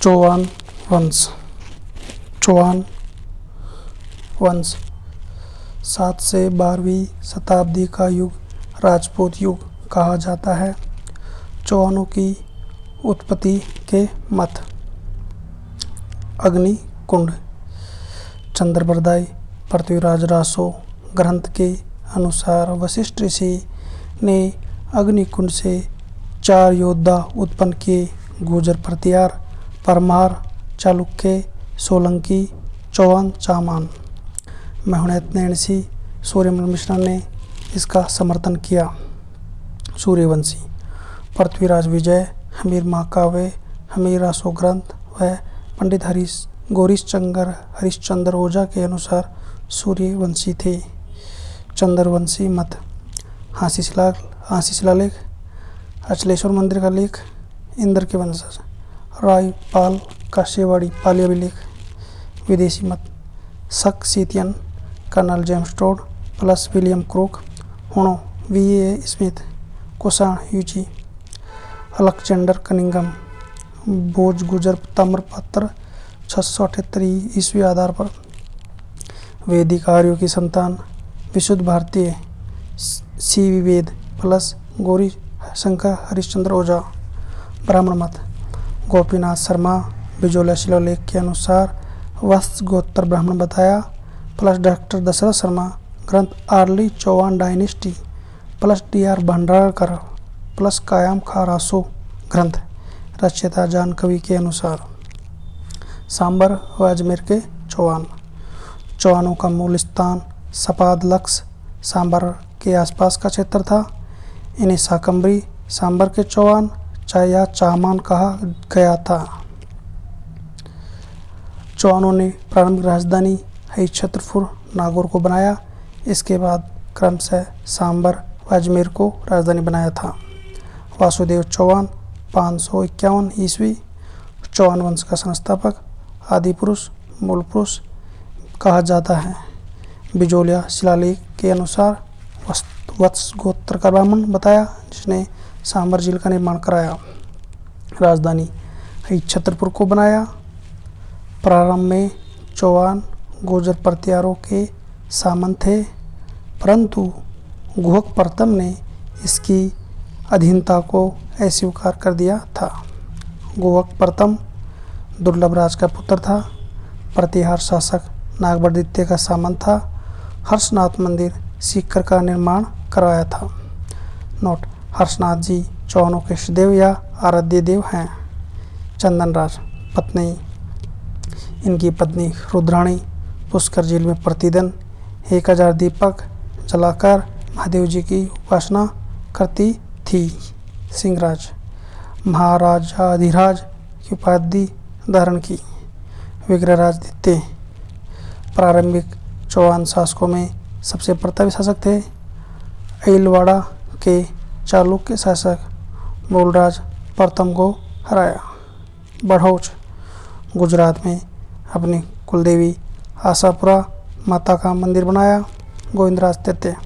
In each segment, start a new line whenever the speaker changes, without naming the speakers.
चौहान वंश। चौहान वंश 7 से 12वीं शताब्दी का युग राजपूत युग कहा जाता है। चौहानों की उत्पत्ति के मत। अग्निकुंड। चंद्रबरदाई पृथ्वीराज रासो ग्रंथ के अनुसार वशिष्ठ ऋषि ने अग्निकुंड से 4 योद्धा उत्पन्न किए। गुर्जर प्रतिहार, परमार, चालुक्य, सोलंकी, चौहान, चामान। महोन्नत नैणसी सूर्यमल मिश्रा ने इसका समर्थन किया। सूर्यवंशी। पृथ्वीराज विजय, हमीर महाकाव्य, हमीर रासो ग्रंथ व पंडित हरिश्चंद्र ओझा के अनुसार सूर्यवंशी थे। चंद्रवंशी मत। हाँसी शिलालेख, अचलेश्वर मंदिर का लेख, इंद्र के वंशज, रायपाल का शेवाड़ी पाली अभिलेख। विदेशी मत। Shaka Scythian, colonel James Tod plus William Crooke, हुणो, V.A. Smith, Kushan Yuezhi, Alexander Cunningham, Bhoj Gujar ताम्रपत्र 678 ईस्वी आधार पर। वैदिक आर्यों की संतान, विशुद्ध भारतीय, C.V. वेद प्लस गौरी शंकर हरिश्चंद्र ओझा। ब्राह्मण मत। गोपीनाथ शर्मा बिजोलिया शिलालेख के अनुसार वत्स गोत्र ब्राह्मण बताया प्लस डॉक्टर दशरथ शर्मा ग्रंथ early Chauhan dynasty plus D.R. Bhandarkar plus Kayam Khan Raso ग्रंथ रचयिता जान कवि के अनुसार। सांबर व अजमेर के चौहान। चौहानों का मूल स्थान सपाद लक्स सांबर के आसपास का क्षेत्र था। इन्हें शाकंभरी सांबर के चौहान या चामान कहा गया था। चौहानों ने प्रारंभिक राजधानी हरिश्चंद्रपुर नागौर को बनाया। इसके बाद क्रमशः सांबर व अजमेर को राजधानी बनाया था। वासुदेव चौहान 551 ईस्वी। चौहान वंश का संस्थापक आदि पुरुष मूल पुरुष कहा जाता है। बिजोलिया शिलालेख के अनुसार वत्स गोत्र का ब्राह्मण बताया जिसने सांबर झील का निर्माण कराया। राजधानी हरिश्चंद्रपुर को बनाया। प्रारंभ में चौहान गुर्जर प्रतिहारों के सामंत थे, परंतु गुहक प्रथम ने इसकी अधीनता को अस्वीकार कर दिया था। गुहक प्रथम दुर्लभ राज का पुत्र था। प्रतिहार शासक नागवर द्वितीय का सामंत था। हर्षनाथ मंदिर सीकर का निर्माण करवाया था। नोट: हर्षनाथ जी चौहानों के इष्टदेव या आराध्य देव हैं। चंदनराज पत्नी। इनकी पत्नी रुद्राणी पुष्कर झील में प्रतिदिन 1000 दीपक जलाकर महादेव जी की उपासना करती थी। सिंहराज महाराजाधिराज की उपाधि धारण की। विग्रहराज द्वितीय प्रारंभिक चौहान शासकों में सबसे प्रतापी शासक थे। अइलवाड़ा के चालुक्य शासक मूलराज प्रथम को हराया। बढ़ौच गुजरात में अपनी कुलदेवी आशापुरा माता का मंदिर बनाया। गोविंदराज तृतीय।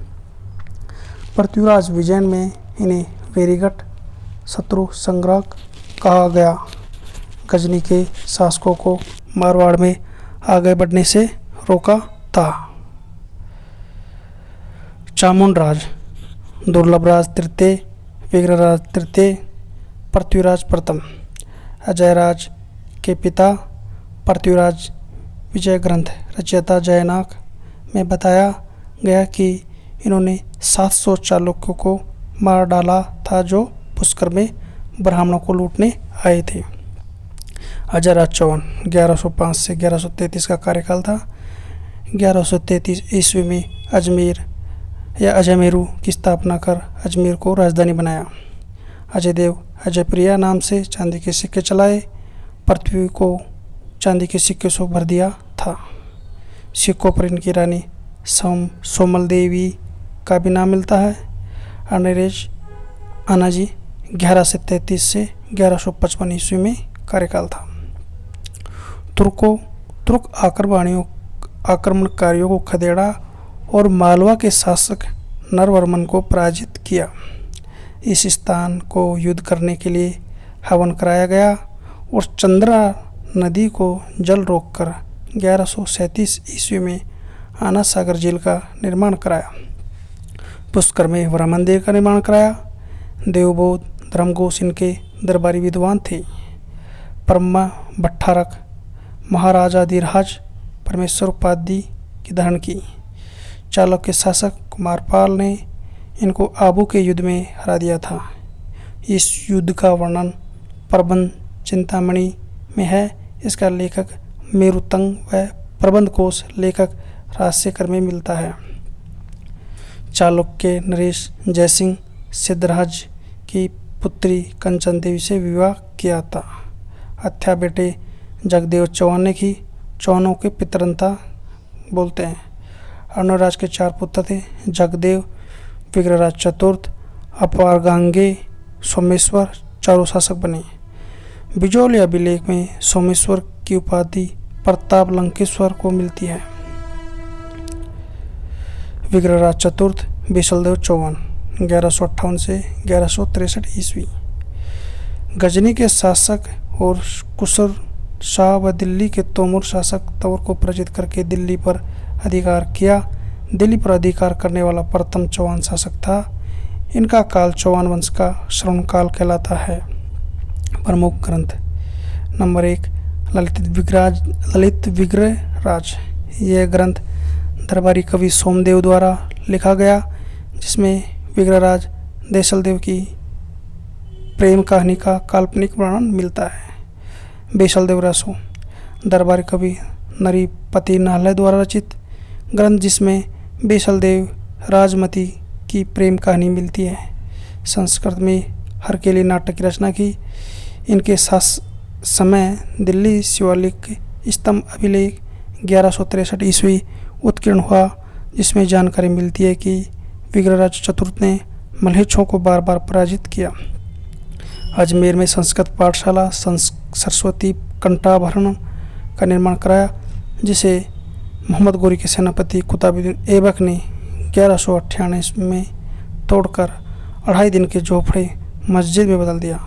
पृथ्वीराज विजयन में इन्हें वेरीगढ़ शत्रु संग्रह कहा गया। गजनी के शासकों को मारवाड़ में आगे बढ़ने से रोका था। चामुंडराज दुर्लभराज तृतीय, विग्रहराज तृतीय, पृथ्वीराज प्रथम। अजयराज के पिता पृथ्वीराज विजय ग्रंथ रचयिता जयनाक में बताया गया कि इन्होंने 700 चालुक्यों को मार डाला था जो पुष्कर में ब्राह्मणों को लूटने आए थे। अजयराज चौहान 1105 से 1133 का कार्यकाल था। 1133 ईस्वी में अजमेर या अजयमेरू की स्थापना कर अजमेर को राजधानी बनाया। अजयदेव अजयप्रिया नाम से चांदी के सिक्के चलाए। पृथ्वी को चांदी के सिक्के से भर दिया था। सिक्कों पर इनकी रानी सोमल देवी का भी नाम मिलता है। अंग्रेज अनाजी 1133 से 1155 ईस्वी में कार्यकाल था। तुर्क आक्रमणकारियों को खदेड़ा और मालवा के शासक नरवर्मन को पराजित किया। इस स्थान को युद्ध करने के लिए हवन कराया गया और नदी को जल रोककर 1137 ईस्वी में आनंद सागर झील का निर्माण कराया। पुष्कर में वरा मंदिर का निर्माण कराया। देवबोध धर्मघोष इनके दरबारी विद्वान थे। ब्रह्मा भट्टारक महाराजाधिराज परमेश्वर उपाधि की धारण की। चालुक्य शासक कुमारपाल ने इनको आबू के युद्ध में हरा दिया था। इस युद्ध का वर्णन प्रबंध चिंतामणि में है। इसका लेखक मेरुतंग व प्रबंध कोश लेखक राजशेखर में मिलता है। चालुक्य नरेश जयसिंह सिद्धराज की पुत्री कंचन देवी से विवाह किया था। हत्या बेटे जगदेव चौहान ने की। चौहानों के पितरंता बोलते हैं। अर्णवराज के 4 पुत्र थे। जगदेव, विग्रहराज चतुर्थ, अपारगांगे, सोमेश्वर चारों शासक बने। बिजोल या अभिलेख में सोमेश्वर की उपाधि प्रताप लंकेश्वर को मिलती है। विग्रहराज चतुर्थ बिशलदेव चौहान 1158 से 1163 ईस्वी। गजनी के शासक और कुसर शाह व दिल्ली के तैमूर शासक तौर को पराजित करके दिल्ली पर अधिकार किया। दिल्ली पर अधिकार करने वाला प्रथम चौहान शासक था। इनका काल चौहान वंश का श्रवण काल कहलाता है। प्रमुख ग्रंथ नंबर 1 ललित विग्रहराज। यह ग्रंथ दरबारी कवि सोमदेव द्वारा लिखा गया, जिसमें विग्रहराज देशलदेव की प्रेम कहानी का काल्पनिक वर्णन मिलता है। बेशलदेव रसो दरबारी कवि नरीपति नाहले द्वारा रचित ग्रंथ, जिसमें बेशलदेव राजमती की प्रेम कहानी मिलती है। संस्कृत में हरकेली नाटक की रचना की। इनके समय दिल्ली शिवालिक स्तंभ अभिलेख 1163 ईस्वी उत्कीर्ण हुआ, जिसमें जानकारी मिलती है कि विग्रहराज चतुर्थ ने मल्हेच्छों को बार बार पराजित किया। अजमेर में संस्कृत पाठशाला सरस्वती कंठाभरण का निर्माण कराया, जिसे मोहम्मद गोरी के सेनापति कुतुबुद्दीन ऐबक ने 1198 में तोड़कर 2.5 दिन के झोपड़े मस्जिद में बदल दिया।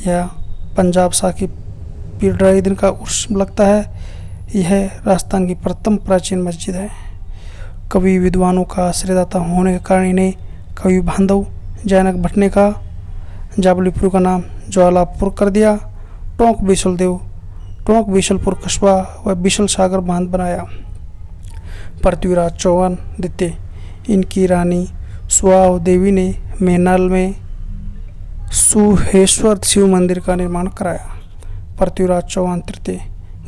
यह पंजाब शाह की पीर 2.5 दिन का उर्स लगता है। यह राजस्थान की प्रथम प्राचीन मस्जिद है। कवि विद्वानों का आश्रयदाता होने के कारण इन्हें कवि बांधव जैनक भट्ट ने का जाबलीपुर का नाम ज्वालापुर कर दिया। टोंक बिशलपुर कस्बा व बिशल सागर बांध बनाया। पृथ्वीराज चौहान द्वितीय, इनकी रानी सुहाव देवी ने मेहनाल में सुहेश्वर शिव मंदिर का निर्माण कराया। पृथ्वीराज चौहान तृतीय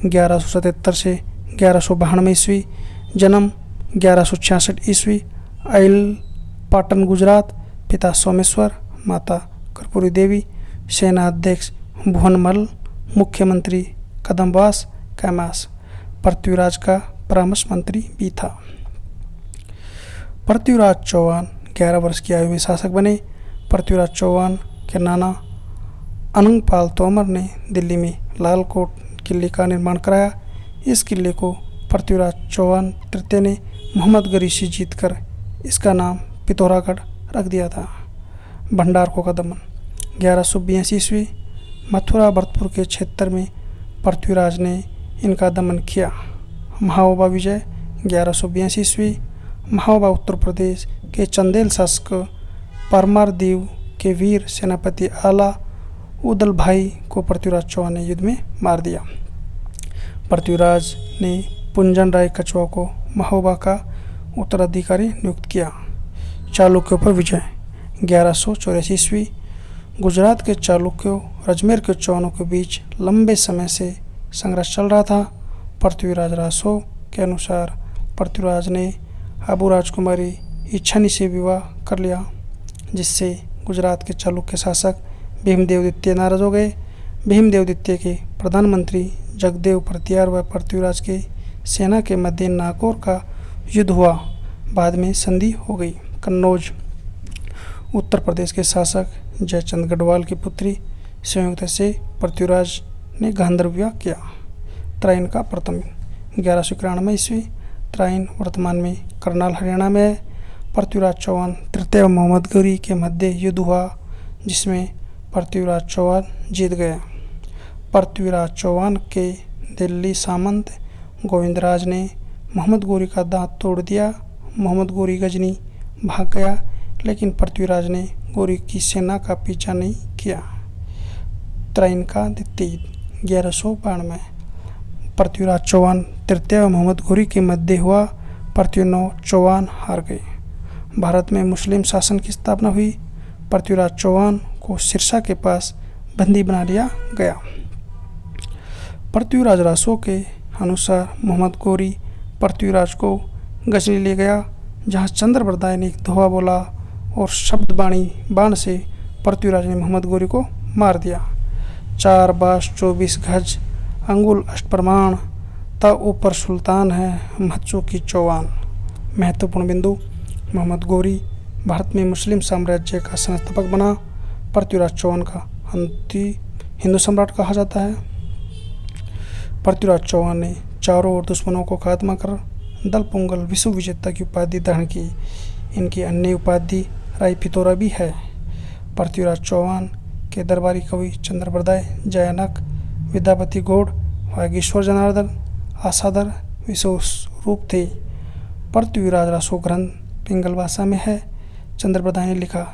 1177 से 1192 ईस्वी। जन्म 1166 ईस्वी। आइल पाटन गुजरात। पिता सोमेश्वर, माता कर्पूरी देवी। सेना अध्यक्ष भुवनमल। मुख्यमंत्री कदमवास कैमास। पृथ्वीराज का परामर्श मंत्री भी था। पृथ्वीराज चौहान 11 वर्ष की आयु में शासक बने। पृथ्वीराज चौहान के नाना अनंगपाल तोमर ने दिल्ली में लालकोट किले का निर्माण कराया। इस किले को पृथ्वीराज चौहान तृतीय ने मोहम्मद गरी से जीतकर इसका नाम पिथौरागढ़ रख दिया था। भंडारकों का दमन 1182 ईस्वी। मथुरा भरतपुर के क्षेत्र में पृथ्वीराज ने इनका दमन किया। महाओबा विजय 1182 ईस्वी। महाओबा उत्तर प्रदेश के चंदेल शासक परमार दीव के वीर सेनापति आला उदल भाई को पृथ्वीराज चौहान ने युद्ध में मार दिया। पृथ्वीराज ने पुंजन राय कछुआ को महोबा का उत्तराधिकारी नियुक्त किया। चालुक्यों पर विजय 1184 ईस्वी। गुजरात के चालुक्यों अजमेर के चौहानों के बीच लंबे समय से संघर्ष चल रहा था। पृथ्वीराज रासो के अनुसार पृथ्वीराज ने आबू राजकुमारी इच्छानी से विवाह कर लिया, जिससे गुजरात के चालुक्य शासक भीमदेव द्वितीय नाराज हो गए। भीमदेव द्वितीय के प्रधानमंत्री जगदेव प्रतिहार व पृथ्वीराज के सेना के मध्य नागौर का युद्ध हुआ। बाद में संधि हो गई। कन्नौज उत्तर प्रदेश के शासक जयचंद गढ़वाल की पुत्री संयुक्त से पृथ्वीराज ने गांधर्व विवाह किया। त्राइन का प्रथम 1191 ईस्वी। त्राइन वर्तमान में करनाल हरियाणा में है। पृथ्वीराज चौहान तृतीय व मोहम्मद गौरी के मध्य युद्ध हुआ, जिसमें पृथ्वीराज चौहान जीत गए। पृथ्वीराज चौहान के दिल्ली सामंत गोविंदराज ने मोहम्मद गोरी का दांत तोड़ दिया। मोहम्मद गोरी गजनी भाग गया, लेकिन पृथ्वीराज ने गोरी की सेना का पीछा नहीं किया। त्रैन का द्वितीय 1192 पृथ्वीराज चौहान तृतीय व मोहम्मद गोरी के मध्य हुआ। पृथ्वीराज चौहान हार गए। भारत में मुस्लिम शासन की स्थापना हुई। पृथ्वीराज चौहान को सिरसा के पास बंदी बना लिया गया। पृथ्वीराज रासो के अनुसार मोहम्मद गोरी पृथ्वीराज को गजनी ले गया, जहां चंद्रबरदाई ने एक दोहा बोला और शब्दबाणी बाण से पृथ्वीराज ने मोहम्मद गोरी को मार दिया। 4 बास 24 गज अंगुल अष्टप्रमाण ता ऊपर सुल्तान है महचू की चौहान। महत्वपूर्ण बिंदु, मोहम्मद गोरी भारत में मुस्लिम साम्राज्य का संस्थापक बना। पृथ्वीराज चौहान का हिंदू सम्राट कहा जाता है। पृथ्वीराज चौहान ने चारों ओर दुश्मनों को खात्मा कर दल पोंगल विश्व विजेता की उपाधि धारण की। इनकी अन्य उपाधि राय पिथौरा भी है। पृथ्वीराज चौहान के दरबारी कवि चंद्रबरदाय, जयानक, विद्यापति गौड़, वागीश्वर जनार्दन आसादर विशेष रूप थे। पृथ्वीराज रासो ग्रंथ पिंगल भाषा में है। चंद्रबरदाय ने लिखा।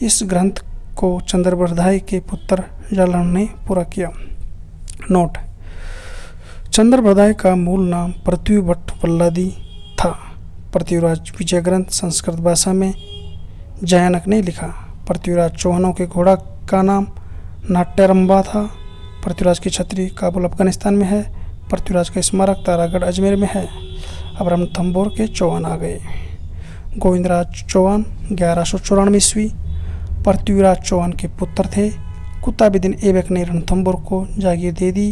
इस ग्रंथ को चंद्रबरदाय के पुत्र जालन ने पूरा किया। नोट: चंद्रबरदाय का मूल नाम पृथ्वी भट्ट वल्लादी था। पृथ्वीराज विजय ग्रंथ संस्कृत भाषा में जयानक ने लिखा। पृथ्वीराज चौहानों के घोड़ा का नाम नाट्यरंबा था। पृथ्वीराज की छतरी काबुल अफगानिस्तान में है। पृथ्वीराज का स्मारक तारागढ़ अजमेर में है। अब रणथंभौर के चौहान आ गए। गोविंदराज चौहान 1194 ईस्वी पृथ्वीराज चौहान के पुत्र थे। कुतुबुद्दीन ऐबक ने रणथंभौर को जागीर दे दी।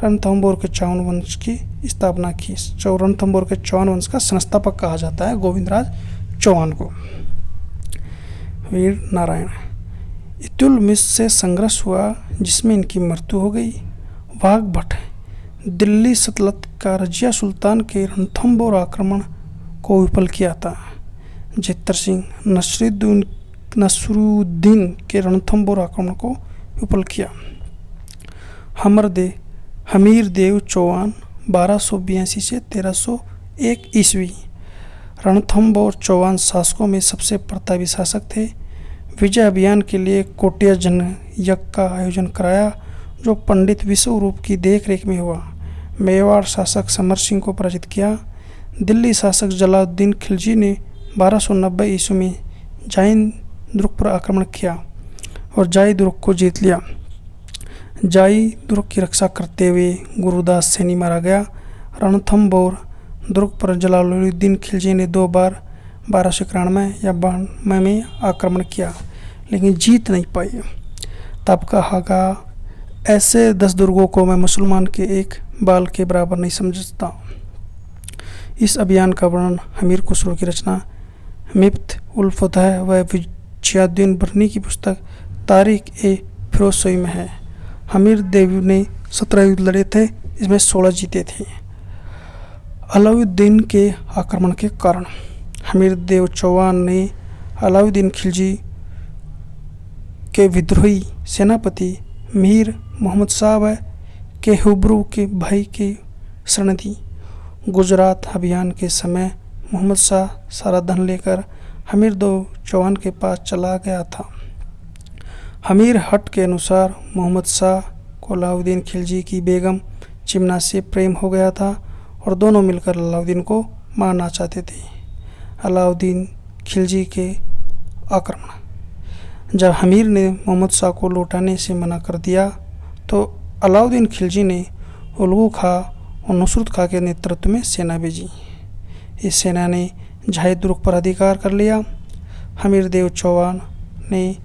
रणथंभौर के चौहान वंश की स्थापना की। रणथंभौर के चौहान वंश का संस्थापक कहा जाता है गोविंदराज चौहान को। वीर नारायण इतुलमिश से संघर्ष हुआ, जिसमें इनकी मृत्यु हो गई। वाघ भट्ट दिल्ली सल्तनत का रजिया सुल्तान के रणथंभौर आक्रमण को विफल किया था। जेतर सिंह नसरुद्दीन के रणथंभौर आक्रमण को विफल किया। हमीर देव चौहान 1282 से 1301 ईस्वी रणथंभौर चौहान शासकों में सबसे प्रतापी शासक थे। विजय अभियान के लिए कोटिया जनयज्ञ का आयोजन कराया, जो पंडित विश्वरूप की देखरेख में हुआ। मेवाड़ शासक समर सिंह को पराजित किया। दिल्ली शासक जलालुद्दीन खिलजी ने 1290 ईस्वी में जाइन दुर्ग पर आक्रमण किया और जाई दुर्ग को जीत लिया। जाई दुर्ग की रक्षा करते हुए गुरुदास सैनी मारा गया। रणथंभौर दुर्ग पर जलालुद्दीन खिलजी ने 2 बार 1291 या 92 में आक्रमण किया, लेकिन जीत नहीं पाई। तब कहा, ऐसे 10 दुर्गों को मैं मुसलमान के एक बाल के बराबर नहीं समझता। इस अभियान का वर्णन हमीर खुसरो की रचना मिफ्त उल फतह व विजयाद्दीन बर्नी की पुस्तक तारीख-ए-फिरोजशाही में है। हमीर देव ने 17 युद्ध लड़े थे, इसमें 16 जीते थे। अलाउद्दीन के आक्रमण के कारण हमीर देव चौहान ने अलाउद्दीन खिलजी के विद्रोही सेनापति मीर मोहम्मद शाह के हुब्रू के भाई के शरण दी। गुजरात अभियान के समय मोहम्मद शाह सारा धन लेकर हमीर देव चौहान के पास चला गया था। हमीर हट के अनुसार मोहम्मद शाह को अलाउद्दीन खिलजी की बेगम चिमना से प्रेम हो गया था और दोनों मिलकर अलाउद्दीन को मारना चाहते थे। अलाउद्दीन खिलजी के आक्रमण। जब हमीर ने मोहम्मद शाह को लौटाने से मना कर दिया, तो अलाउद्दीन खिलजी ने उलगू खां और नुसरत खां के नेतृत्व में सेना भेजी। इस सेना ने झाई दुर्ग पर अधिकार कर लिया। हमीर देव चौहान ने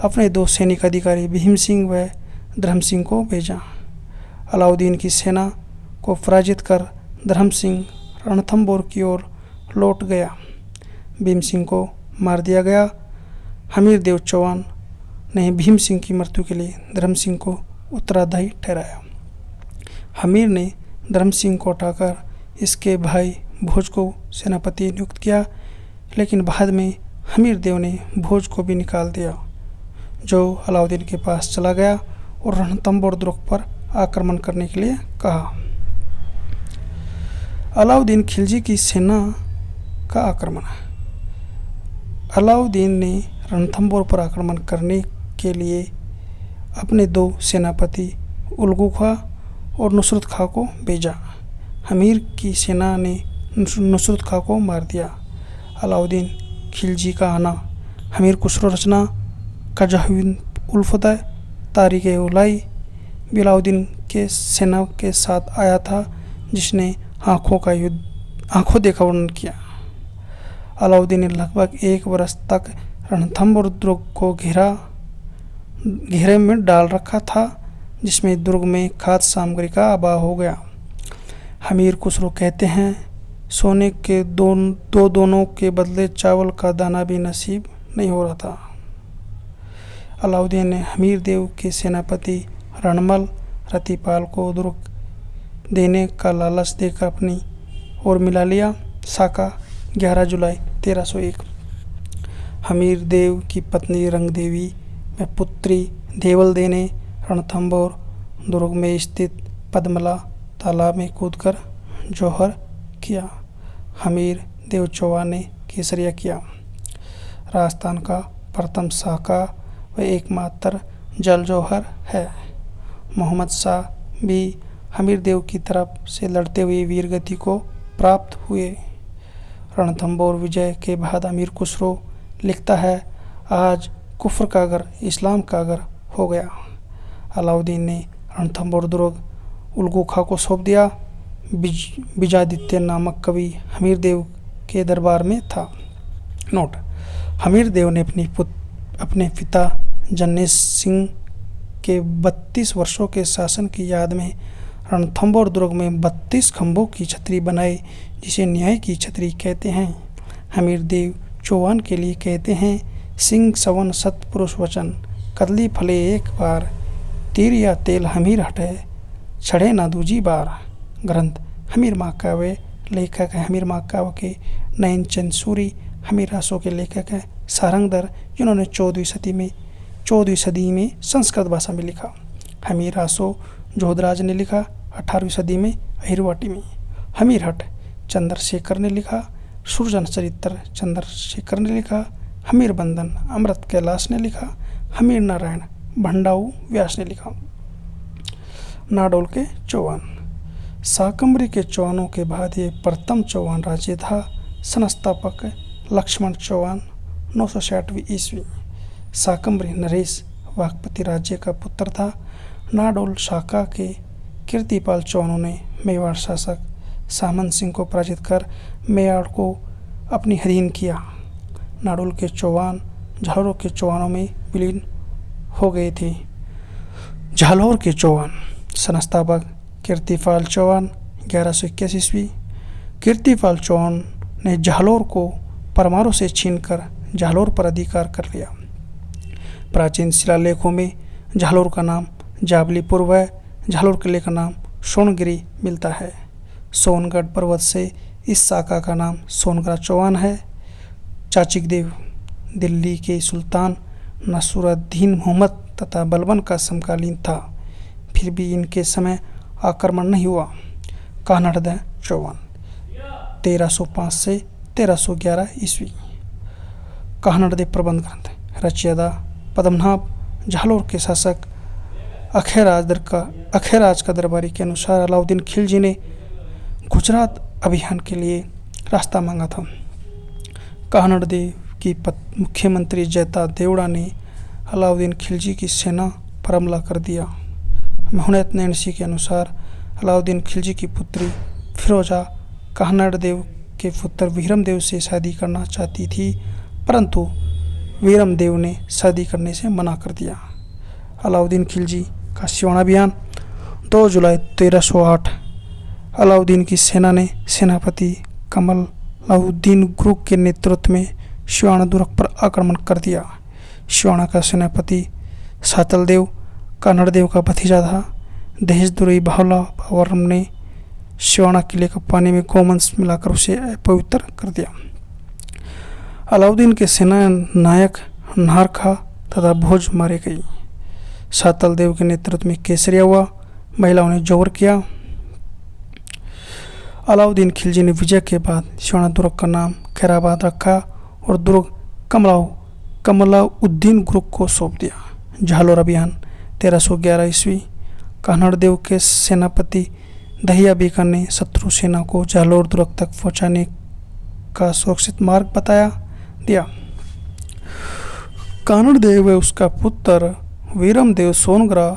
अपने 2 सैनिक अधिकारी भीम सिंह व धर्म सिंह को भेजा। अलाउद्दीन की सेना को पराजित कर धर्म सिंह रणथंभौर की ओर लौट गया। भीम सिंह को मार दिया गया। हमीर देव चौहान ने भीम सिंह की मृत्यु के लिए धर्म सिंह को उत्तराधायी ठहराया। हमीर ने धर्म सिंह को हटाकर इसके भाई भोज को सेनापति नियुक्त किया, लेकिन बाद में हमीर देव ने भोज को भी निकाल दिया, जो अलाउद्दीन के पास चला गया और रणथंभौर दुर्ग पर आक्रमण करने के लिए कहा। अलाउद्दीन खिलजी की सेना का आक्रमण। अलाउद्दीन ने रणथंभौर पर आक्रमण करने के लिए अपने 2 सेनापति उलगू खां और नुसरत खां को भेजा। हमीर की सेना ने नुसरत खां को मार दिया। अलाउद्दीन खिलजी का आना। हमीर खुसरो रचना कजाहुद्दीन उल फतह तारीख-ए-उलाई अलाउद्दीन के सेना के साथ आया था, जिसने आंखों देखा वर्णन किया। अलाउद्दीन ने लगभग 1 वर्ष तक रणथंभौर दुर्ग को घेरे में डाल रखा था, जिसमें दुर्ग में खाद्य सामग्री का अभाव हो गया। हमीर खुसरो कहते हैं, सोने के दोनों के बदले चावल का दाना भी नसीब नहीं हो रहा था। अलाउद्दीन ने हमीर देव के सेनापति रणमल रतिपाल को दुर्ग देने का लालच देकर अपनी ओर मिला लिया। साका 11 जुलाई 1301। हमीर देव की पत्नी रंगदेवी व पुत्री देवल ने रणथंभौर दुर्ग में स्थित पद्मला तालाब में कूदकर जौहर किया। हमीर देव चौहान ने केसरिया किया। राजस्थान का प्रथम साका व एकमात्र जल जौहर है। मोहम्मद शाह भी हमीर देव की तरफ से लड़ते हुए वीर गति को प्राप्त हुए। रणथंभौर विजय के बाद अमीर खुसरो लिखता है, आज कुफ्र का घर इस्लाम का घर हो गया। अलाउद्दीन ने रणथंभौर दुर्ग उलगू खां को सौंप दिया। विजयादित्य नामक कवि हमीर देव के दरबार में था। नोट: हमीर देव ने अपने पिता जन्नेश सिंह के 32 वर्षों के शासन की याद में रणथंभौर दुर्ग में 32 खंभों की छतरी बनाई, जिसे न्याय की छतरी कहते हैं। हमीर देव चौहान के लिए कहते हैं, सिंह सवन सत पुरुष वचन, कदली फले एक बार, तीर या तेल हमीर हटे, छड़े ना दूजी बार। ग्रंथ हमीर महाकाव्य। लेखक है हमीर महाकाव्य के नयन चंद सूरी। हमीर रासों के लेखक हैं सारंगधर, जिन्होंने 14वीं सदी में संस्कृत भाषा में लिखा। हमीर रासो जोधराज ने लिखा 18वीं सदी में अहिरवाटी में। हमीरहट चंद्रशेखर ने लिखा। सुरजन चरित्र चंद्रशेखर ने लिखा। हमीर बंधन अमृत कैलाश ने लिखा। हमीर नारायण भंडाऊ व्यास ने लिखा। नाडोल के चौहान। शाकंभरी के चौहानों के बाद ये प्रथम चौहान राज्य था। संस्थापक लक्ष्मण चौहान 960 ईस्वी। शाकंभरी नरेश वाघपति राज्य का पुत्र था। नाडोल शाखा के कीर्तिपाल चौहानों ने मेवाड़ शासक सामंत सिंह को पराजित कर मेवाड़ को अपनी अधीन किया। नाडोल के चौहान झालोर के चौहानों में विलीन हो गए थे। झालोर के चौहान। संस्थापक कीर्तिपाल चौहान 1121 ईस्वी। कीर्तिपाल चौहान ने झालोर को परमारों से छीनकर झालोर पर अधिकार कर लिया। प्राचीन शिलालेखों में झालोर का नाम जाबलीपुर व झालोर किले का नाम सोनगिरी मिलता है। सोनगढ़ पर्वत से इस शाखा का नाम सोनगढ़ चौहान है। चाचिक देव दिल्ली के सुल्तान नसरुद्दीन मोहम्मद तथा बलबन का समकालीन था, फिर भी इनके समय आक्रमण नहीं हुआ। कानड़ चौहान 1305 से 1311 ईस्वी। कानड़ प्रबंध ग्रंथ रचयिता पद्मनाभ झालोर के शासक अखेराज का दरबारी के अनुसार अलाउद्दीन खिलजी ने गुजरात अभियान के लिए रास्ता मांगा था। कानड़ देव की मुख्यमंत्री जयता देवड़ा ने अलाउद्दीन खिलजी की सेना पर हमला कर दिया। मोहनत नैनसी के अनुसार अलाउद्दीन खिलजी की पुत्री फिरोजा कानड़ देव के पुत्र वीरम देव से शादी करना चाहती थी, परंतु वीरम देव ने शादी करने से मना कर दिया। अलाउद्दीन खिलजी का सिवान अभियान 2 जुलाई 1308। अलाउद्दीन की सेना ने सेनापति कमलाउद्दीन गुरुक के नेतृत्व में सिवान दुर्ग पर आक्रमण कर दिया। सिवान का सेनापति सातल देव कानड़ देव का भतीजा था। देशद्रोही बाहुला वर्म ने सिवान किले का पानी में गोवंश मिलाकर उसे अपवित्र कर दिया। अलाउद्दीन के सेना नायक नारखा तथा भोज मारे गई। सातल देव के नेतृत्व में केसरिया हुआ। महिलाओं ने जोर किया। अलाउद्दीन खिलजी ने विजय के बाद सिवाना दुर्ग का नाम खैराबाद रखा और दुर्ग कमलाउद्दीन गुरुक को सौंप दिया। जालोर अभियान 1311 ईस्वी। कान्हड़ देव के सेनापति दहिया बीकान ने शत्रु सेना को जालोर दुर्ग तक पहुंचाने का सुरक्षित मार्ग बता दिया। कान्हड़ देव व उसका पुत्र वीरम देव सोनग्राह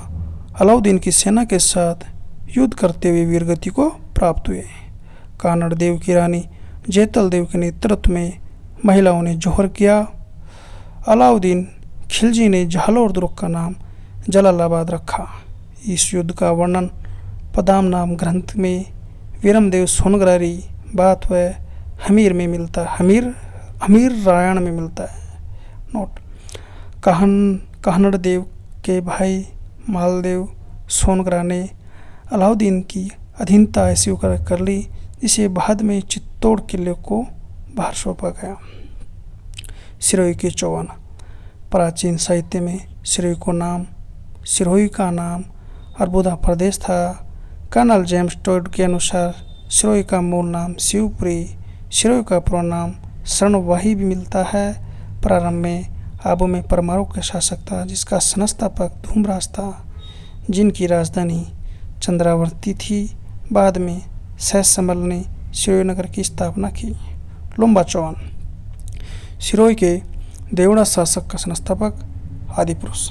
अलाउद्दीन की सेना के साथ युद्ध करते हुए वीरगति को प्राप्त हुए। कान्हड़ देव की रानी जैतल देव के नेतृत्व में महिलाओं ने जौहर किया। अलाउद्दीन खिलजी ने जालोर दुर्ग का नाम जलालाबाद रखा। इस युद्ध का वर्णन पदाम नाम ग्रंथ में वीरमदेव सोनग्रारी बात व हमीर में मिलता है, हमीर रायण में मिलता है। नोट: कान्हड़ देव के भाई मालदेव सोनग्राह ने अलाउद्दीन की अधीनता स्वीकार कर ली, जिसे बाद में चित्तौड़ किले को भार सौंपा गया। सिरोही के चौहान। प्राचीन साहित्य में सिरोही का नाम अरबुदा प्रदेश था। कर्नल जेम्स टोड के अनुसार सिरोही का मूल नाम शिवपुरी, सिरोही का पूरा नाम शरणवाही भी मिलता है। प्रारंभ में आबू में परमाणु का शासक था, जिसका संस्थापक धूमराज था, जिनकी राजधानी चंद्रावती थी। बाद में सहसमल ने सिरोही नगर की स्थापना की। लुम्बा चौहान। सिरोही के देवड़ा शासक का संस्थापक आदिपुरुष।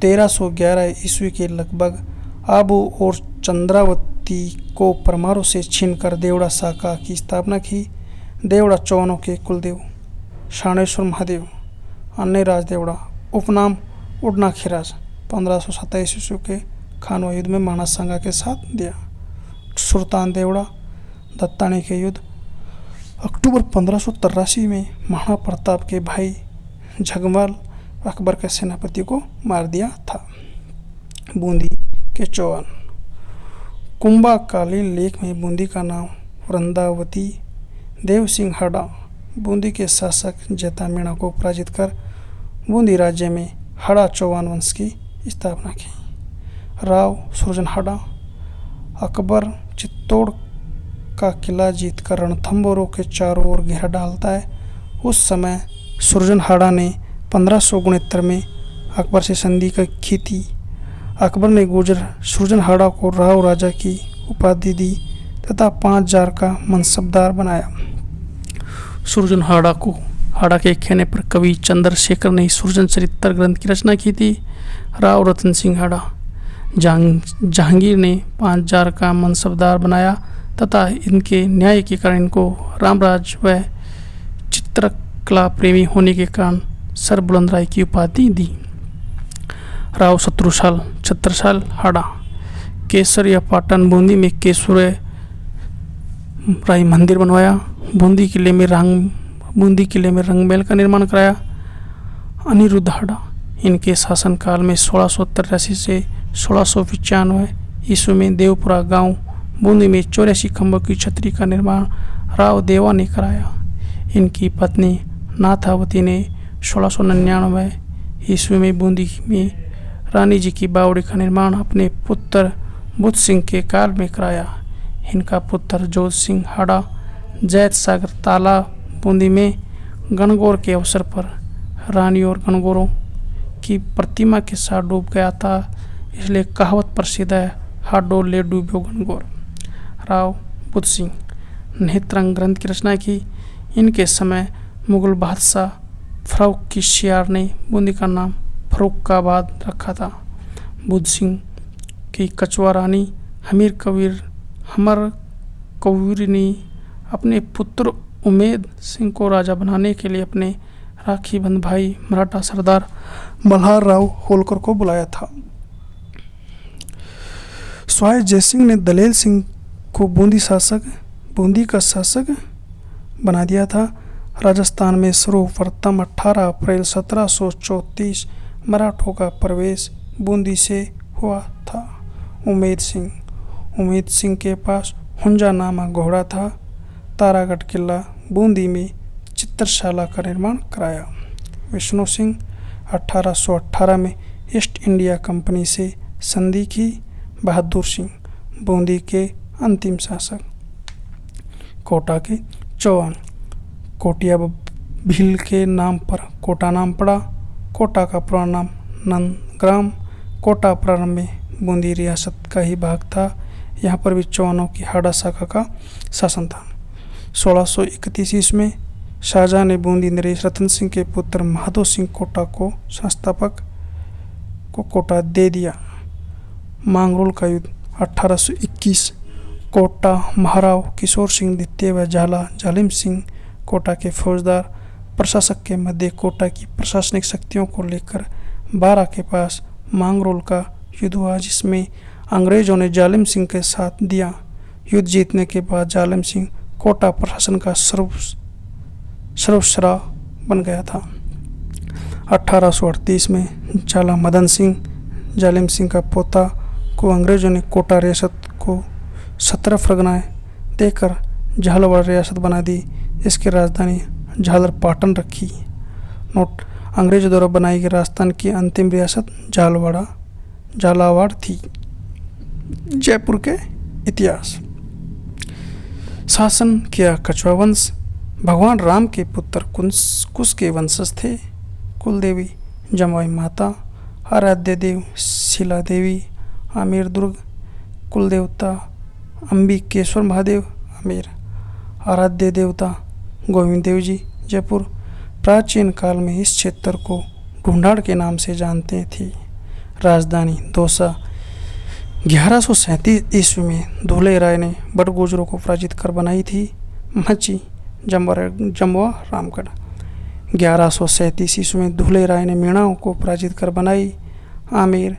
1311 ईस्वी के लगभग आबू और चंद्रावती को परमाणु से छीनकर देवड़ा शाखा की स्थापना की। देवड़ा चौहानों के कुलदेव शाणेश्वर महादेव, अन्य राज देवड़ा, उपनाम उड़ना खिराज, 1527 ईस्वी के खानवा युद्ध में माना संगा के साथ दिया। सुल्तान देवड़ा दत्तानी के युद्ध। अक्टूबर 1583 में महाराणा प्रताप के भाई झगमल अकबर के सेनापति को मार दिया था। बूंदी के चौहान। कुंभाकालीन लेख में बूंदी का नाम वृंदावती देव सिंह हाड़ा, बूंदी के शासक जैतामीणा को पराजित कर बूंदी राज्य में हाड़ा चौहान वंश की स्थापना की। राव सुरजन हाड़ा। अकबर चित्तौड़ का किला जीतकर रणथंभौरों के चारों ओर घेरा डालता है। उस समय सुरजन हाड़ा ने 1569 में अकबर से संधि की थी। अकबर ने गुर्जर सुरजन हाड़ा को राव राजा की उपाधि दी तथा 5000 का मनसबदार बनाया। सुरजन हाड़ा के कहने पर कवि चंद्रशेखर ने सुरजन चरित्र ग्रंथ की रचना की थी। राव रतन सिंह हाड़ा जहांगीर ने 5000 का मनसबदार बनाया तथा इनके न्याय के कारण इनको रामराज व चित्रकला प्रेमी होने के कारण सर बुलंदराय की उपाधि दी। राव छत्रसाल हाड़ा। केसर या पाटन बूंदी में केसर राय मंदिर बनवाया। बूंदी किले में रंगमहल का निर्माण कराया। अनिरुद्ध हाड़ा। इनके शासनकाल में 1683 से 1695 ईस्वी में देवपुरा गांव बूंदी में 84 खंभों की छतरी का निर्माण राव देवा ने कराया। इनकी पत्नी नाथावती ने 1699 ईस्वी में बूंदी में रानी जी की बावड़ी का निर्माण अपने पुत्र बुद्ध सिंह के काल में कराया। इनका पुत्र जोध सिंह हाड़ा जैत सागर तालाब बूंदी में गणगौर के अवसर पर रानी और गणगौरों की प्रतिमा के साथ डूब गया था, इसलिए कहावत प्रसिद्ध है, हाडो ले डूबो गणगौर। राव बुद्ध सिंह नेत्रंग ग्रंथ की रचना की। इनके समय मुगल बादशाह फर्रुख किशियार ने बूंदी का नाम फर्रुखाबाद रखा था। बुद्ध सिंह की कछुआ रानी हमर कौर ने अपने पुत्र उमेद सिंह को राजा बनाने के लिए अपने राखी बंद भाई मराठा सरदार मल्हार राव होलकर को बुलाया था। स्वाय जयसिंह ने दलेल सिंह को बूंदी का शासक बना दिया था। राजस्थान में सर्वप्रथम 18 अप्रैल 1734 मराठों का प्रवेश बूंदी से हुआ था। उमेद सिंह के पास हुंजा नामक घोड़ा था। तारागढ़ किला बूंदी में चित्रशाला का निर्माण कराया। विष्णु सिंह 1818 में ईस्ट इंडिया कंपनी से संधि की। बहादुर सिंह बूंदी के अंतिम शासक। कोटा के चौहान। कोटिया भील के नाम पर कोटा नाम पड़ा। कोटा का पुराना नाम नंदग्राम। कोटा प्रारंभ में बूंदी रियासत का ही भाग था। यहाँ पर भी चौहानों की हाड़ा शाखा का शासन था। 1631 ईस्वी में शाहजहां ने बूंदी नरेश रतन सिंह के पुत्र माधो सिंह कोटा को संस्थापक को कोटा दे दिया। मांगरोल का युद्ध 1821। कोटा महाराव किशोर सिंह द्वितीय व झाला जालिम सिंह कोटा के फौजदार प्रशासक के मध्य कोटा की प्रशासनिक शक्तियों को लेकर बारा के पास मांगरोल का युद्ध हुआ, जिसमें अंग्रेजों ने जालिम सिंह के साथ दिया। युद्ध जीतने के बाद जालिम सिंह कोटा प्रशासन का सर्वस्रा बन गया था। 1838 में झाला मदन सिंह जालिम सिंह का पोता को अंग्रेजों ने कोटा रियासत को 17 फरगनाएँ देकर झालावाड़ रियासत बना दी। इसकी राजधानी झालर पाटन रखी। नोट: अंग्रेजों द्वारा बनाई गई राजस्थान की अंतिम रियासत झालावाड़ थी। जयपुर के इतिहास। शासन किया कछुआ वंश। भगवान राम के पुत्र कुश के वंशज थे। कुलदेवी जमुई माता। आराध्य देव शिला देवी आमेर दुर्ग। कुलदेवता अंबिकेश्वर महादेव आमेर। आराध्य देवता गोविंद देव जी जयपुर। प्राचीन काल में इस क्षेत्र को ढूंढाड़ के नाम से जानते थे। राजधानी दौसा। 1137 ईस्वी में धुले राय ने बड़गुजरों को पराजित कर बनाई थी। मची जम्वा रामगढ़। 1137 ईस्वी में धुले राय ने मीणाओं को पराजित कर बनाई आमेर।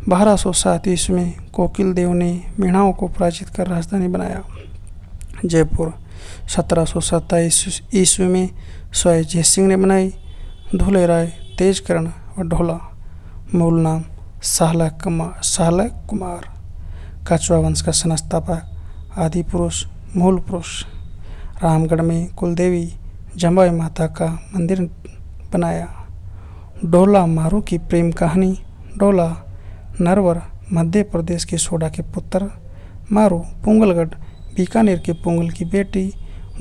1207 ईस्वी में कोकिल देव ने मीणाओं को पराजित कर राजधानी बनाया जयपुर। 1727 ईस्वी में स्वयं जय सिंह ने बनाई। धुले राय तेजकरण और ढोला। मूल नाम साहला कुमार। कछुआ वंश का संस्थापक आदि पुरुष मूल पुरुष। रामगढ़ में कुलदेवी जम्बाई माता का मंदिर बनाया। ढोला मारू की प्रेम कहानी। ढोला नरवर मध्य प्रदेश के सोडा के पुत्र। मारू पुंगलगढ़ बीकानेर के पुंगल की बेटी।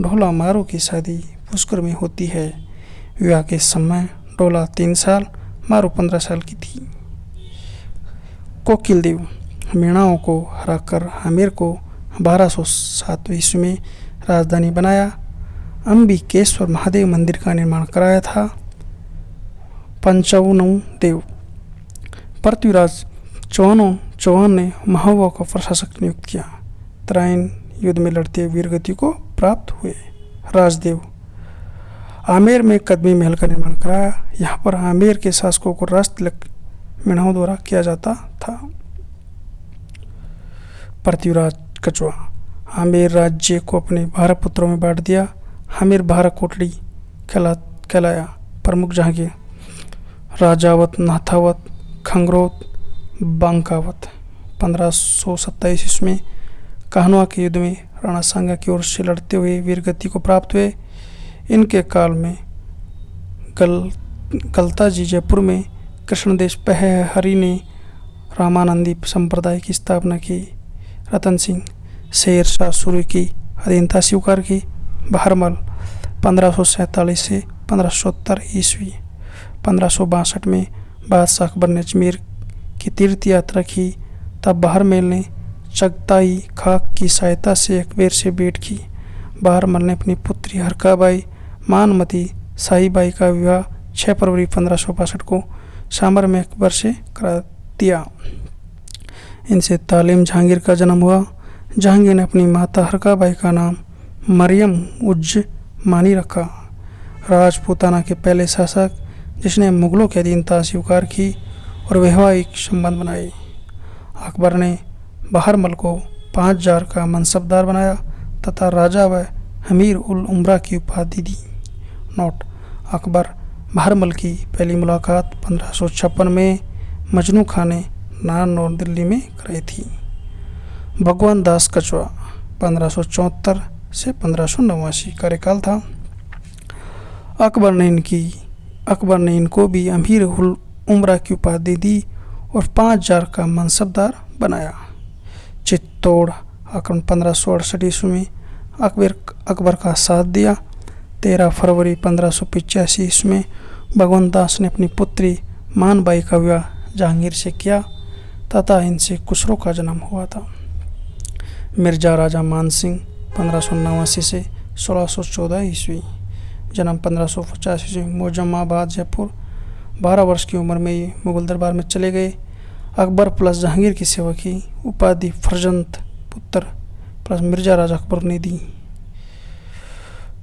ढोला मारू की शादी पुष्कर में होती है। विवाह के समय ढोला 3 साल, मारू 15 साल की थी। कोकिल देव मीणाओं को हराकर आमेर को 1207 ईस्वी में राजधानी बनाया। अंबिकेश्वर महादेव मंदिर का निर्माण कराया था। पंचावनु देव। पृथ्वीराज चौहान ने महोबा को प्रशासक नियुक्त किया। तराइन युद्ध में लड़ते वीरगति को प्राप्त हुए। राजदेव आमेर में कदमी महल का निर्माण कराया। यहाँ पर आमेर के शासकों को राजतिलक मीणाओं द्वारा किया जाता था। पृथ्वीराज कछुआ आमेर राज्य को अपने 12 पुत्रों में बांट दिया। आमेर 12 कोटड़ी कहलाया। प्रमुख जहांगीर राजावत, नाथावत, खंगरोत, बांकावत। 1527 ईस्वी में कान्हा के युद्ध में राणा सांगा की ओर से लड़ते हुए वीरगति को प्राप्त हुए। इनके काल में गलताजी जयपुर में कृष्णदेश पहहरी ने रामानंदी संप्रदाय की स्थापना की। रतन सिंह शेर शाह सूरी की अधीनता स्वीकार की। बहरमल 1547 से 1570 ईस्वी। 1562 में बादशाह अकबर ने अजमेर की तीर्थ यात्रा की। तब बहरमल ने चगताई खाक की सहायता से अकबर से भेंट की। बहरमल ने अपनी पुत्री हरकाबाई मानमती साहिबाई का विवाह 6 फरवरी 1562 को सामर में अकबर से करा दिया। इनसे तालीम जहांगीर का जन्म हुआ। जहांगीर ने अपनी माता हरकाबाई का नाम मरियम उज मानी रखा। राजपूताना के पहले शासक जिसने मुगलों की अधीनता स्वीकार की और वैवाहिक संबंध बनाए। अकबर ने बहरमल को 5000 का मनसबदार बनाया तथा राजा व अमीर उल उमरा की उपाधि दी। नोट: अकबर बहरमल की पहली मुलाकात 1556 में मजनू खां ने नारनौल दिल्ली में कराई थी। भगवान दास कछुआ 1574 से 1589 कार्यकाल था। अकबर ने इनको भी अमीर उल उमरा की उपाधि दी और 5000 का मनसबदार बनाया। चित्तौड़ आक्रमण 1568 ईस्वी में अकबर का साथ दिया। 13 फरवरी 1585 ईस्वी में भगवंत दास ने अपनी पुत्री मानबाई का विवाह जहांगीर से किया तथा इनसे खुसरो का जन्म हुआ था। मिर्जा राजा मानसिंह 1589 से 1614 ईस्वी, जन्म 1550 ईस्वी, मोजम्माबाद जयपुर। 12 वर्ष की उम्र में ये मुगल दरबार में चले गए। अकबर प्लस जहांगीर की सेवा की उपाधि फर्जंद पुत्र प्लस मिर्जा राजा अकबर ने दी।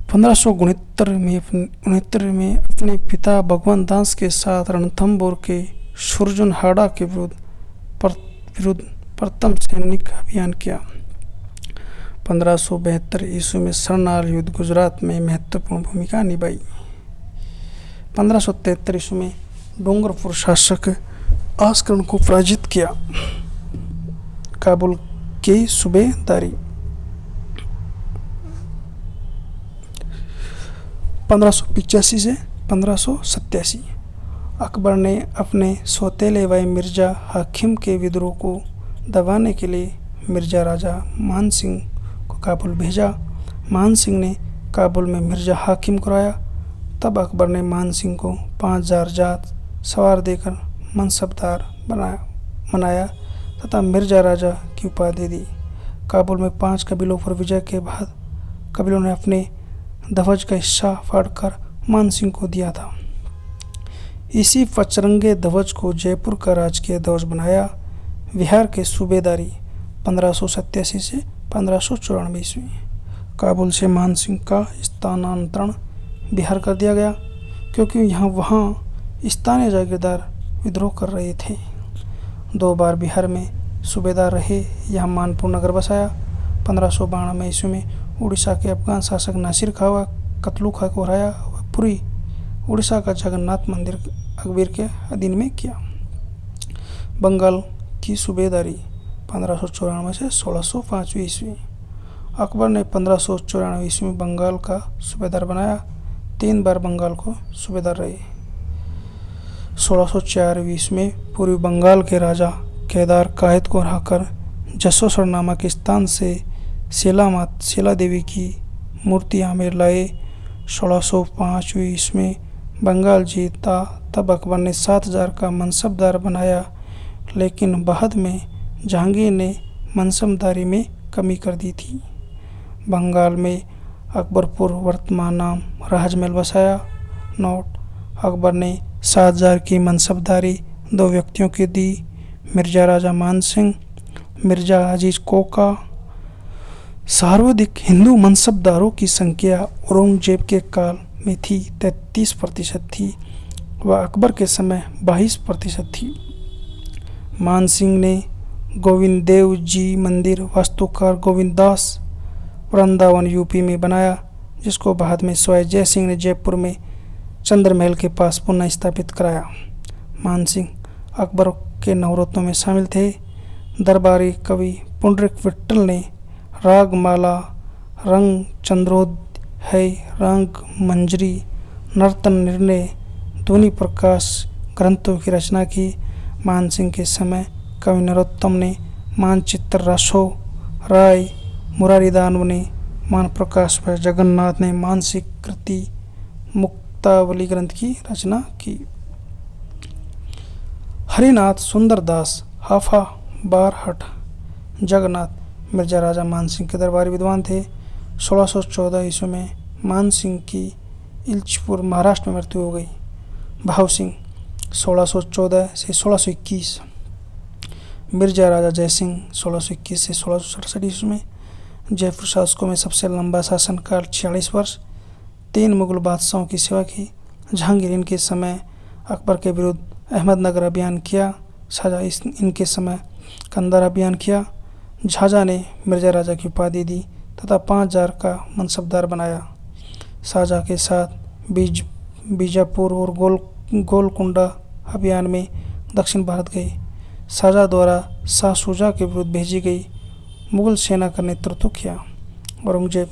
1569 में अपने पिता भगवंत दास के साथ रणथंभौर के सुरजनहाड़ा के विरुद्ध प्रथम सैनिक अभियान किया। 1572 ईस्वी में सरनाल युद्ध गुजरात में महत्वपूर्ण भूमिका निभाई। 1573 ईस्वी में डूंगरपुर शासक आस्करण को पराजित किया। काबुल की सूबेदारी 1585 से 1587। अकबर ने अपने सौतेले भाई मिर्जा हाकिम के विद्रोह को दबाने के लिए मिर्जा राजा मानसिंह को काबुल भेजा। मानसिंह ने काबुल में मिर्जा हाकिम कराया। तब अकबर ने मानसिंह को 5000 जात सवार देकर मनसबदार बनाया तथा मिर्जा राजा की उपाधि दी। काबुल में 5 कबीलों पर विजय के बाद कबीलों ने अपने ध्वज का हिस्सा फाड़कर मानसिंह को दिया था। इसी पचरंगे ध्वज को जयपुर का राजकीय ध्वज बनाया। बिहार के सूबेदारी 1587 से 1594 ईस्वी। काबुल से मानसिंह का स्थानांतरण बिहार कर दिया गया क्योंकि वहाँ स्थानीय जागीरदार विद्रोह कर रहे थे। 2 बार बिहार में सूबेदार रहे। यहाँ मानपुर नगर बसाया। 1592 ईस्वी में उड़ीसा के अफगान शासक नासिर खां कतलू खां को हराया। पूरी उड़ीसा का जगन्नाथ मंदिर अकबर के अधीन में किया। बंगाल की सूबेदारी 1594 से 1605 ईस्वी। अकबर ने 1594 ईस्वी में बंगाल का सूबेदार बनाया। 3 बार बंगाल को सूबेदार रहे। 1604 ईस्वी में पूर्वी बंगाल के राजा केदार कायद को हराकर जसोसर नामक स्थान से शेला देवी की मूर्ति आमेर लाए। 1605 ईस्वी में बंगाल जीता। तब अकबर ने 7000 का मनसबदार बनाया, लेकिन बाद में जहांगीर ने मनसबदारी में कमी कर दी थी। बंगाल में अकबरपुर वर्तमान नाम राजमहल बसाया। नोट: अकबर ने 7000 की मनसबदारी 2 व्यक्तियों की दी, मिर्जा राजा मानसिंह, मिर्जा अजीज कोका। सर्वाधिक हिंदू मनसबदारों की संख्या औरंगजेब के काल में थी 33% थी व अकबर के समय 22% थी। मानसिंह ने गोविंद देव जी मंदिर वास्तुकार गोविंद दास वृंदावन यूपी में बनाया, जिसको बाद में सवाई जय सिंह ने जयपुर में चंद्रमहल के पास पुनः स्थापित कराया। मानसिंह अकबर के नवरत्नों में शामिल थे। दरबारी कवि पुंडरीक विट्ठल ने रागमाला, रंग चंद्रोदय, रंग मंजरी, नर्तन निर्णय, ध्वनि प्रकाश ग्रंथों की रचना की। मानसिंह के समय कवि नरोत्तम ने मानचित्र रासो राय, मुरारी दानव ने मान प्रकाश व जगन्नाथ ने मानसिक कृति मुक्तावली ग्रंथ की रचना की। हरिनाथ सुंदरदास हाफा बारहट जगन्नाथ मिर्जा राजा मानसिंह के दरबारी विद्वान थे। 1614 ईस्वी में मानसिंह की इल्चपुर महाराष्ट्र में मृत्यु हो गई। भाव सिंह 1614 से 1621। मिर्जा राजा जयसिंह 1621 से 1667 ईस्वी में। जयपुर शासकों में सबसे लंबा शासनकाल 46 वर्ष। 3 मुगल बादशाहों की सेवा की। जहांगीर इनके समय अकबर के विरुद्ध अहमदनगर अभियान किया। शाहजहाँ इनके समय कंधार अभियान किया। झाझा ने मिर्जा राजा की उपाधि दी तथा 5000 का मनसबदार बनाया। शाहजहाँ के साथ बीजापुर और गोलकुंडा अभियान में दक्षिण भारत गए। शाहजहाँ द्वारा शाह शुजा के विरुद्ध भेजी गई मुगल सेना का नेतृत्व किया। औरंगजेब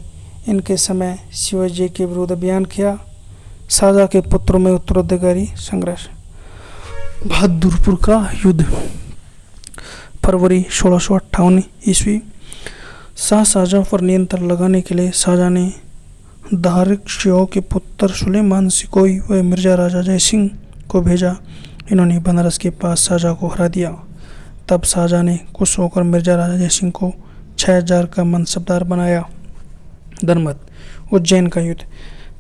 इनके समय शिवाजी के विरुद्ध अभियान किया। शाहजहाँ के पुत्रों में उत्तराधिकारी संघर्ष। बहादुरपुर का युद्ध फरवरी 1658 ईस्वी। शाह शाहजहां पर नियंत्रण लगाने के लिए शाहजहां ने दारिक शियों के पुत्र सुलेमान सिकोई व मिर्जा राजा जयसिंह को भेजा। इन्होंने बनारस के पास शाहजहां को हरा दिया। तब शाहजहां ने खुश होकर मिर्जा राजा जयसिंह को 6000 का मनसबदार बनाया। धर्मत उज्जैन का युद्ध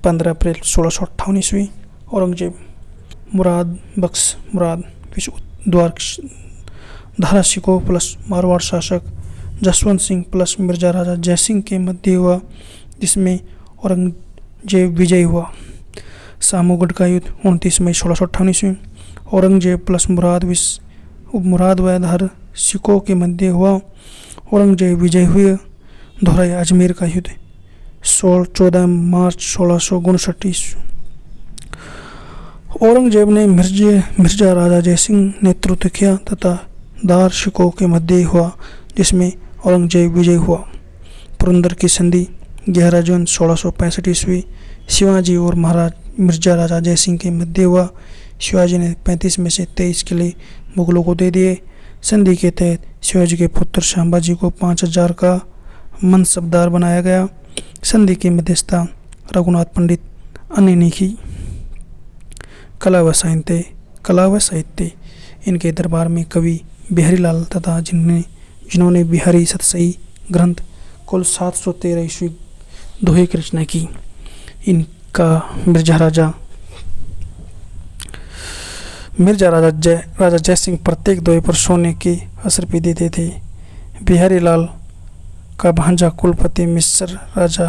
15 अप्रैल 1658 ईस्वी। औरंगजेब मुराद बख्श मुराद विश्व द्वार धारा शिकोह प्लस मारवाड़ शासक जसवंत सिंह प्लस मिर्जा राजा जयसिंह के मध्य हुआ, जिसमें औरंगजेब विजयी हुआ। सामूगढ़ का युद्ध 29 मई 1658 ईस्वी। औरंगजेब प्लस मुराद व धार शिकोह के मध्य हुआ। औरंगजेब विजयी हुए। दोहराए अजमेर का युद्ध 14 मार्च 1659 ईस्वी। औरंगजेब ने मिर्जा राजा जयसिंह नेतृत्व किया तथा दार शिकोह के मध्य हुआ, जिसमें औरंगजेब विजयी हुआ। पुरंदर की संधि 11 जून 1665 ईस्वी। शिवाजी और महाराज मिर्जा राजा जयसिंह के मध्य हुआ। शिवाजी ने 35 में से 23 किले मुगलों को दे दिए। संधि के तहत शिवाजी के पुत्र संभाजी को 5000 का मनसबदार बनाया गया। संधि की मध्यस्थता रघुनाथ पंडित अन्य ने की। कला व साहित्य इनके दरबार में कवि बिहारी लाल तथा जिन्होंने बिहारी सतसई ग्रंथ कुल 713 ईस्वी दोहे की रचना की। इनका मिर्जा राजा जयसिंह प्रत्येक दोहे पर सोने की असरपी देते थे। बिहारी लाल का भांजा कुलपति मिर्जा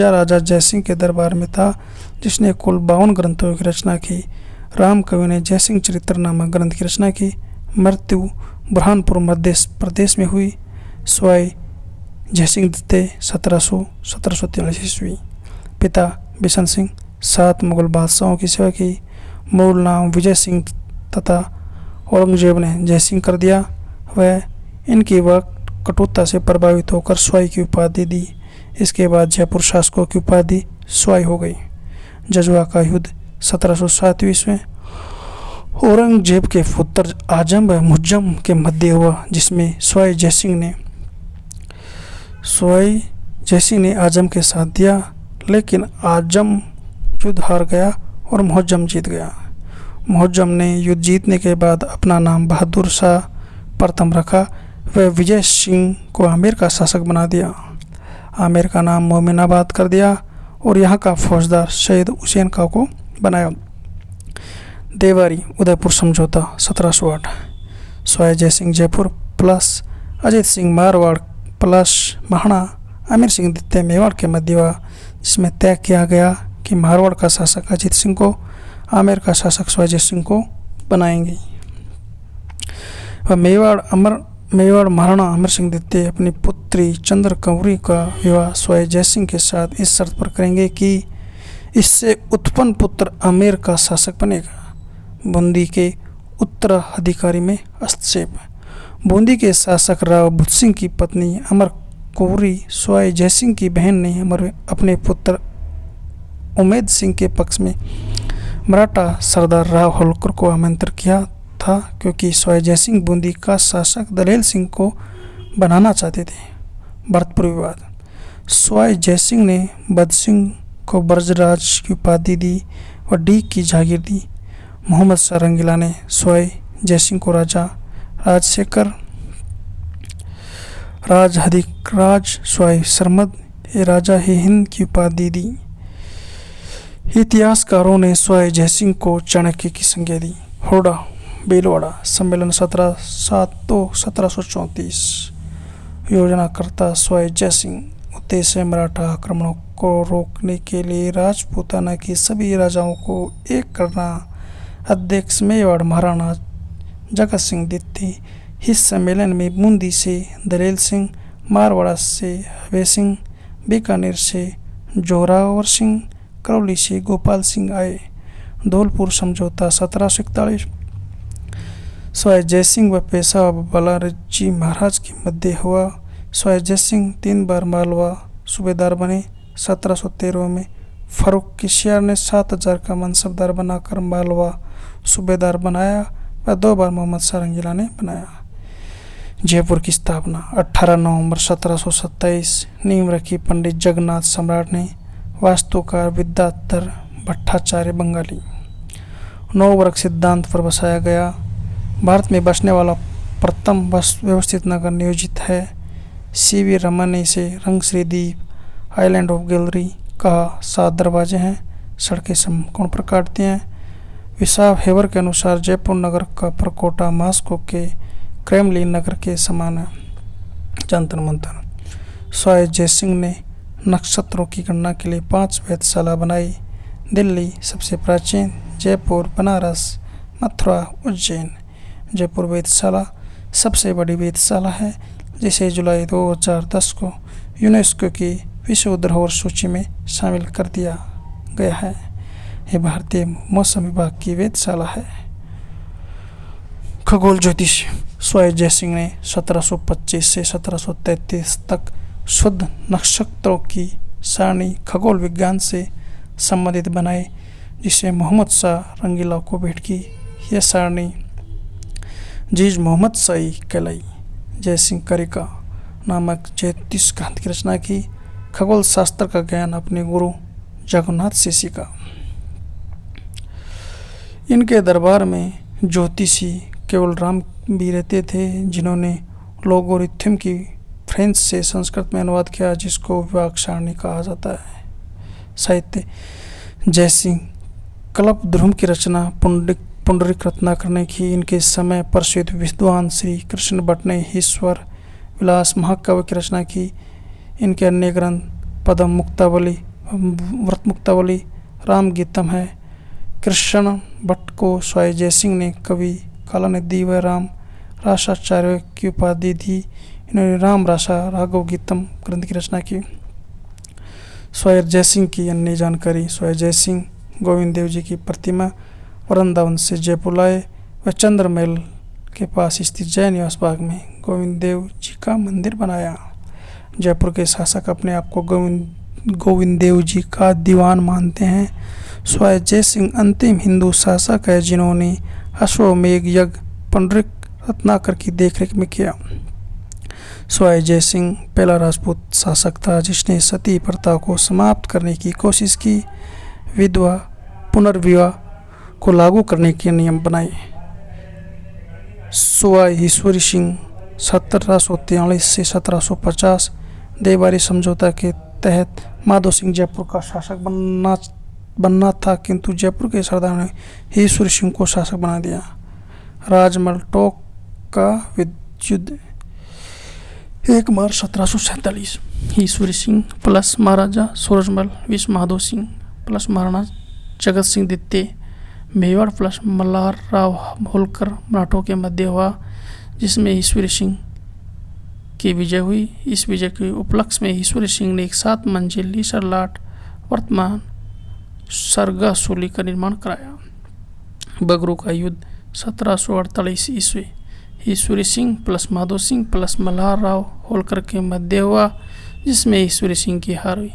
राजा जयसिंह के दरबार में था, जिसने कुल 52 ग्रंथों की रचना की। राम कवि ने जयसिंह चरित्र नामक ग्रंथ की रचना की। मृत्यु बुरहानपुर मध्य प्रदेश में हुई। स्वाई जयसिंह द्वितीय 1743 ईस्वी। पिता बिशन सिंह 7 मुगल बादशाहों की सेवा की। मूल नाम विजय सिंह तथा औरंगजेब ने जयसिंह कर दिया। वह इनकी कटुता से प्रभावित होकर स्वाई की उपाधि दी। इसके बाद जयपुर शासकों की उपाधि स्वाई हो गई। जजुआ का युद्ध 1707 ईस्वी। औरंगजेब के पुत्र आजम व मुअज्जम के मध्य हुआ, जिसमें स्वाई जयसिंह ने आजम के साथ दिया, लेकिन आजम युद्ध हार गया और मुअज्जम जीत गया। मुअज्जम ने युद्ध जीतने के बाद अपना नाम बहादुर शाह प्रथम रखा। वह विजय सिंह को आमेर का शासक बना दिया। आमेर का नाम मोमिनाबाद कर दिया और यहाँ का फौजदार शहीद हुसैन खां को बनाया। देवारी उदयपुर समझौता 1708। स्वाई जयसिंह जयपुर प्लस अजीत सिंह मारवाड़ प्लस महाणा आमिर सिंह द्वितीय मेवाड़ के मध्य हुआ, जिसमें तय किया गया कि मारवाड़ का शासक अजीत सिंह को, आमेर का शासक स्वाई जयसिंह को बनाएंगे। वह मेवाड़ महाराणा आमिर सिंह द्वितीय अपनी पुत्री चंद्र कंवरी का विवाह स्वाई जयसिंह के साथ इस शर्त पर करेंगे कि इससे उत्पन्न पुत्र आमेर का शासक बनेगा। बूंदी के उत्तराधिकारी में हस्तक्षेप। बूंदी के शासक राव बुद्ध सिंह की पत्नी अमर कंवरी स्वाई जयसिंह की बहन ने अपने पुत्र उमेद सिंह के पक्ष में मराठा सरदार राव होलकर को आमंत्रित किया था, क्योंकि स्वाई जयसिंह बूंदी का शासक दलेल सिंह को बनाना चाहते थे। भरतपुर विवाद। स्वाई जयसिंह ने बद सिंह को ब्रजराज की उपाधि दी और डीग की जागीर दी। मोहम्मद शाह रंगीला ने स्वाई जयसिंह को राजा राजशेखर राज स्वाई सरमद राजा हिंद की उपाधि दी। इतिहासकारों ने स्वाई जयसिंह को चाणक्य की संज्ञा दी। होड़ा भीलवाड़ा सम्मेलन 1734। योजनाकर्ता स्वाई जयसिंह। उद्देश्य मराठा आक्रमणों को रोकने के लिए राजपूताना की सभी राजाओं को एक करना। अध्यक्ष मेवाड़ महाराणा जगत सिंह द्वितीय। इस सम्मेलन में बूंदी से दलेल सिंह, मारवाड़ा से हवे सिंह, बीकानेर से जोरावर सिंह, करौली से गोपाल सिंह आए। धौलपुर समझौता 1741। स्वाई जयसिंह व पेशवा बालाजी महाराज के मध्य हुआ। स्वाई जयसिंह 3 बार मालवा सूबेदार बने। 1713 में फर्रुख किसियार ने 7000 का मनसबदार बनाकर मालवा सूबेदार बनाया व 2 बार मोहम्मद शाह रंगीला ने बनाया। जयपुर की स्थापना 18 नवंबर 1727 नींव रखी पंडित जगन्नाथ सम्राट ने। वास्तुकार विद्याधर भट्टाचार्य बंगाली। 9 वर्ग सिद्धांत पर बसाया गया। भारत में बसने वाला प्रथम व्यवस्थित नगर नियोजित है। CV रमन ने इसे रंगश्री द्वीप आइलैंड ऑफ गैलरी कहा। 7 दरवाजे हैं। सड़कें समकोण पर काटती हैं। विसाव हेवर के अनुसार जयपुर नगर का परकोटा मॉस्को के क्रेमलिन नगर के समान है। जंतर मंतर। स्वाय जयसिंह ने नक्षत्रों की गणना के लिए 5 वेधशाला बनाई। दिल्ली सबसे प्राचीन, जयपुर, बनारस, मथुरा, उज्जैन। जयपुर वेधशाला सबसे बड़ी वेधशाला है, जिसे जुलाई 2010 को यूनेस्को की विश्व धरोहर सूची में शामिल कर दिया गया है। यह भारतीय मौसम विभाग की वेधशाला है। खगोल ज्योतिष। स्वाय जयसिंह ने 1725 से 1733 तक शुद्ध नक्षत्रों की सारणी खगोल विज्ञान से संबंधित बनाई, जिसे मोहम्मद शाह रंगीला को भेंट की। यह सारणी जीज मोहम्मद शाही कहलाई। जयसिंह करिका नामक ज्योतिष ग्रंथ की रचना की। खगोल शास्त्र का ज्ञान अपने गुरु जगन्नाथ से सीखा। इनके दरबार में ज्योतिषी केवल राम भी रहते थे, जिन्होंने लोगोरिथम की फ्रेंच से संस्कृत में अनुवाद किया, जिसको विभाग सारणी कहा जाता है। साहित्य। जयसिंह कल्पद्रुम की रचना पुंडरीक रत्नाकर ने की। इनके समय प्रसिद्ध विद्वान श्री कृष्ण भट्ट ने ईश्वर विलास महाकाव्य की रचना की। इनके अन्य ग्रंथ पदम मुक्तावली, व्रत मुक्तावली, राम गीतम है। कृष्ण भट्ट को स्वाय जयसिंह ने कवि कलानिधि व राम रासाचार्य की उपाधि दी। इन्होंने राम रासा राघव गीतम ग्रंथ की रचना की। स्वाय जयसिंह की अन्य जानकारी। स्वाय जयसिंह गोविंद देव जी की प्रतिमा वृंदावन से जयपुर लाए। व चंद्रमहल के पास स्थित जय निवास बाग में गोविंद देव जी का मंदिर बनाया। जयपुर के शासक अपने आप को गोविंद देव जी का दीवान मानते हैं। स्वाय जयसिंह अंतिम हिंदू शासक है, जिन्होंने अश्वमेध यज्ञ पुंडरीक रत्नाकर की देखरेख में किया। स्वाय जयसिंह पहला राजपूत शासक था, जिसने सती प्रथा को समाप्त करने की कोशिश की। विधवा पुनर्विवाह को लागू करने के नियम बनाए। स्वाय ईश्वरी सिंह 1743 से 1750 देवारी समझौता के तहत माधो सिंह जयपुर का शासक बनना था, किंतु जयपुर के सरदार ने ईश्वरी सिंह को शासक बना दिया। राजमल टोक का युद्ध 1 मार्च 1747। ईश्वरी सिंह प्लस महाराजा सूरजमल विश माधो सिंह प्लस महाराणा जगत सिंह द्वितीय मेवाड़ प्लस मल्हार राव होलकर मराठों के मध्य हुआ, जिसमें ईश्वरी सिंह की विजय हुई। इस विजय के उपलक्ष्य में ईश्वरी सिंह ने एक 7 मंजिल लीसर लाट वर्तमान सरगासुली का निर्माण कराया। बगरू का युद्ध 1748 ईस्वी। ईश्वरी सिंह प्लस माधो सिंह प्लस मल्हार राव होलकर के मध्य हुआ, जिसमें ईश्वरी सिंह की हार हुई।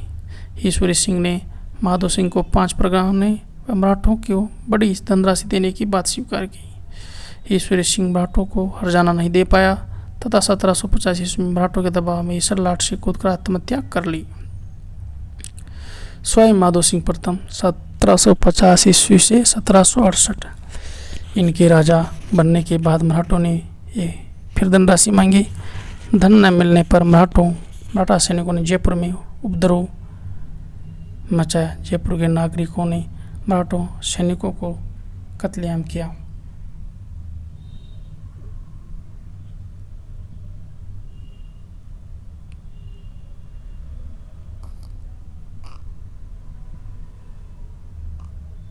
ईश्वरी सिंह ने माधो सिंह को 5 परगने व मराठों को बड़ी धनराशि देने की बात स्वीकार की। ईश्वरी सिंह मराठों को हरजाना नहीं दे पाया तथा 1785 ईस्वी में मराठों के दबाव में ईसर लाट से कूदकर आत्महत्या कर ली। स्वयं माधो सिंह प्रथम 1750 ईस्वी से 1768। इनके राजा बनने के बाद मराठों ने फिर धनराशि मांगी। धन न मिलने पर मराठा सैनिकों ने जयपुर में उपद्रव मचाया। जयपुर के नागरिकों ने मराठों सैनिकों को कत्लेआम किया।